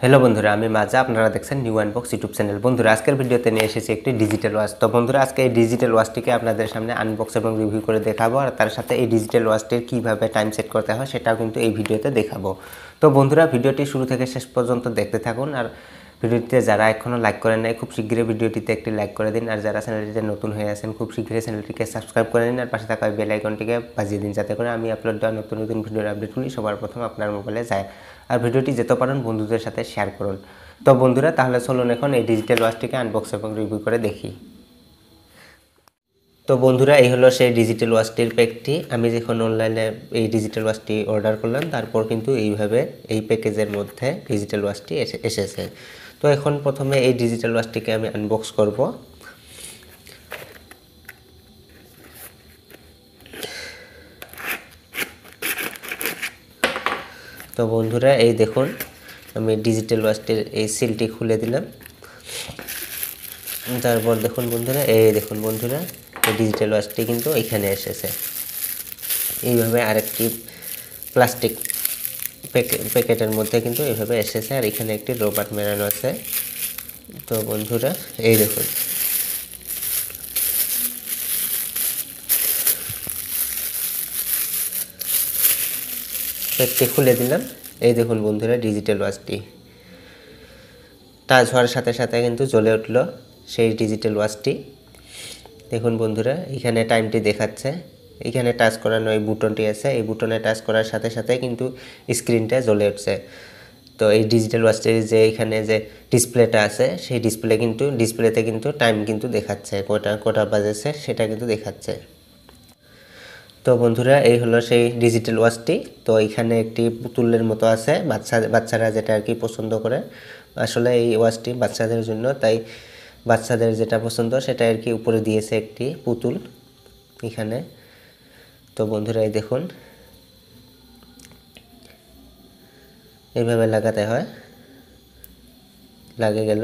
Hello बंधुरा आमी माझा आपनारा देखছেন নিউ আনবক্স ইউটিউব চ্যানেল। বন্ধুরা আজকের ভিডিওতে নিয়ে এসেছি একটি ডিজিটাল ওয়াচ। তো বন্ধুরা আজকে এই ডিজিটাল ওয়াচটিকে আপনাদের সামনে আনবক্স এবং রিভিউ করে দেখাবো, আর তার সাথে এই ডিজিটাল ওয়াচটির কিভাবে টাইম সেট করতে হয় সেটাও কিন্তু এই ভিডিওতে দেখাবো। তো বন্ধুরা ভিডিওটি শুরু থেকে শেষ পর্যন্ত দেখতে থাকুন, আর ভিডিওটিতে যারা এখনো লাইক করেন নাই খুব শীঘ্রই ভিডিওটিতে একটি লাইক করে দিন, আর যারা চ্যানেলটিতে নতুন হয়ে আছেন খুব শীঘ্রই চ্যানেলটিকে সাবস্ক্রাইব করে নিন, আর পাশে থাকা বেল আইকনটিকে বাজিয়ে দিন যাতে করে আমি আপলোড দেওয়া নতুন নতুন ভিডিওর আপডেটগুলি সবার প্রথম আপনার মোবাইলে যায়। আর ভিডিওটি যত পারেন বন্ধুদের সাথে শেয়ার করুন। তো বন্ধুরা তাহলে চলুন এখন এই ডিজিটাল ওয়াচটিকে আনবক্স এবং রিভিউ করে দেখি। তো বন্ধুরা এই হলো সেই ডিজিটাল ওয়াচটির প্যাকটি। আমি যখন অনলাইনে এই ডিজিটাল ওয়াচটি অর্ডার করলাম তারপর কিন্তু এইভাবে এই প্যাকেজের মধ্যে ডিজিটাল ওয়াচটি এসেছে। তো এখন প্রথমে এই ডিজিটাল ওয়াচটিকে আমি আনবক্স করব। তো বন্ধুরা এই দেখুন আমি ডিজিটাল ওয়াচটির এই সিলটি খুলে দিলাম। তারপর দেখুন বন্ধুরা এই দেখুন বন্ধুরা এই ডিজিটাল ওয়াচটি কিন্তু এখানে এসেছে। এইভাবে আরেকটি প্লাস্টিক প্যাকেটের মধ্যে কিন্তু এইভাবে এসেছে, আর এখানে একটি রবার মেরানো আছে। তো বন্ধুরা এই দেখুন প্যাকটি খুলে দিলাম। এই দেখুন বন্ধুরা ডিজিটাল ওয়াচটি টাচ হওয়ার সাথে সাথে কিন্তু জ্বলে উঠল সেই ডিজিটাল ওয়াচটি। দেখুন বন্ধুরা এখানে টাইমটি দেখাচ্ছে, এখানে টাচ করানো এই বুটনটি আছে, এই বুটনে টাচ করার সাথে সাথে কিন্তু স্ক্রিনটা জ্বলে উঠছে। তো এই ডিজিটাল ওয়াচটির যে এখানে যে ডিসপ্লেটা আছে সেই ডিসপ্লেতে কিন্তু টাইম কিন্তু দেখাচ্ছে, কটা বাজেছে সেটা কিন্তু দেখাচ্ছে। তো বন্ধুরা এই হলো সেই ডিজিটাল ওয়াচটি। তো এখানে একটি পুতুলের মতো আছে, বাচ্চারা যেটা আর কি পছন্দ করে। আসলে এই ওয়াচটি বাচ্চাদের জন্য, তাই বাচ্চাদের যেটা পছন্দ সেটা আর কি উপরে দিয়েছে একটি পুতুল এখানে। তো বন্ধুরা এই দেখুন এইভাবে লাগাতে হয়, লাগে গেল,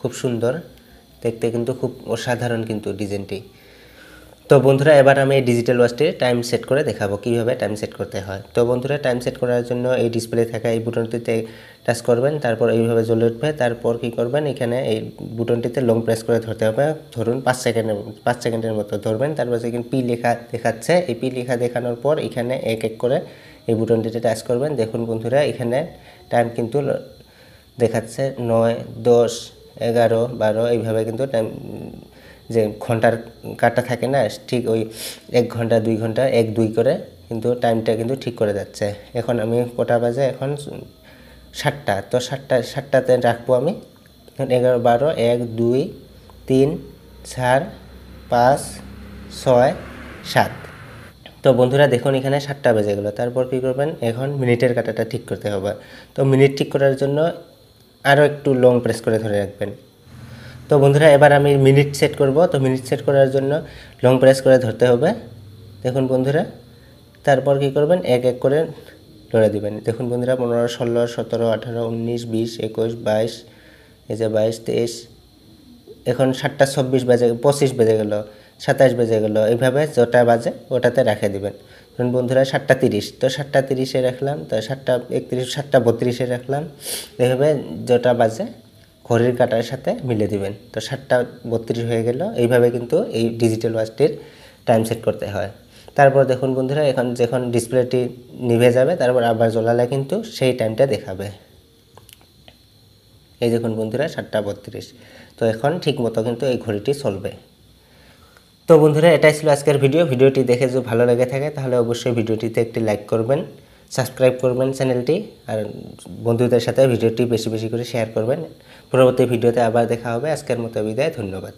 খুব সুন্দর দেখতে, কিন্তু খুব অসাধারণ কিন্তু ডিজাইনটি। তো বন্ধুরা এবার আমি এই ডিজিটাল ওয়াচটির টাইম সেট করে দেখাবো কিভাবে টাইম সেট করতে হয়। তো বন্ধুরা টাইম সেট করার জন্য এই ডিসপ্লে থাকা এই বুটনটিতে টাচ করবেন, তারপর এইভাবে জ্বলে উঠবে। তারপর কি করবেন, এখানে এই বুটনটিতে লং প্রেস করে ধরতে হবে। ধরুন 5 সেকেন্ডের মতো ধরবেন। তারপর এখানে পি লেখা দেখাচ্ছে, এই পি লেখা দেখানোর পর এখানে এক এক করে এই বুটনটিতে টাচ করবেন। দেখুন বন্ধুরা এখানে টাইম কিন্তু দেখাচ্ছে 9, 10, 11, 12 এইভাবে কিন্তু টাইম, যে ঘন্টার কাটা থাকে না, ঠিক ওই 1 ঘন্টা 2 ঘন্টা 1 2 করে কিন্তু টাইমটা কিন্তু ঠিক করে যাচ্ছে। এখন আমি কটা বাজে, এখন 7টা। তো 7টাতে রাখবো আমি। 11, 12, 1, 2, 3, 4, 5, 6, 7। তো বন্ধুরা দেখুন এখানে 7টা বেজে গেল। তারপর কী করবেন, এখন মিনিটের কাটাটা ঠিক করতে হবে। তো মিনিট ঠিক করার জন্য আরও একটু লং প্রেস করে ধরে রাখবেন। তো বন্ধুরা এবার আমি মিনিট সেট করব। তো মিনিট সেট করার জন্য লং প্রেস করে ধরতে হবে। দেখুন বন্ধুরা তারপর কি করবেন, এক এক করে ধরে দিবেন। দেখুন বন্ধুরা 15, 16, 17, 18, 19, 20, 21, 22, এই যে 22, 23, এখন 7টা 24 বাজে, 25 বেজে গেল, 27 বেজে গেল। এইভাবে যটা বাজে ওটাতে রেখে দিবেন। ধরুন বন্ধুরা 7টা 30, তো 7টা 30-এ রাখলাম, তো 7টা 31, 7টা 32-এ রাখলাম। এইভাবে যটা বাজে ঘড়ির কাঁটার সাথে মিলে দিবেন। তো 7টা 32 হয়ে গেল। এইভাবে কিন্তু এই ডিজিটাল ওয়াচটির টাইম সেট করতে হয়। তারপর দেখুন বন্ধুরা এখন যখন ডিসপ্লেটি নিভে যাবে তারপর আবার জ্বলালে কিন্তু সেই টাইমটা দেখাবে। এই দেখুন বন্ধুরা 7টা 32। তো এখন ঠিক মতো কিন্তু এই ঘড়িটি চলবে। তো বন্ধুরা এটাই ছিল আজকের ভিডিওটি দেখে যদি ভালো লেগে থাকে তাহলে অবশ্যই ভিডিওটিতে একটি লাইক করবেন, সাবস্ক্রাইব করবেন চ্যানেলটি, আর বন্ধুদের সাথে ভিডিওটি বেশি বেশি করে শেয়ার করবেন। পরবর্তী ভিডিওতে আবার দেখা হবে। আজকের মতো বিদায়, ধন্যবাদ।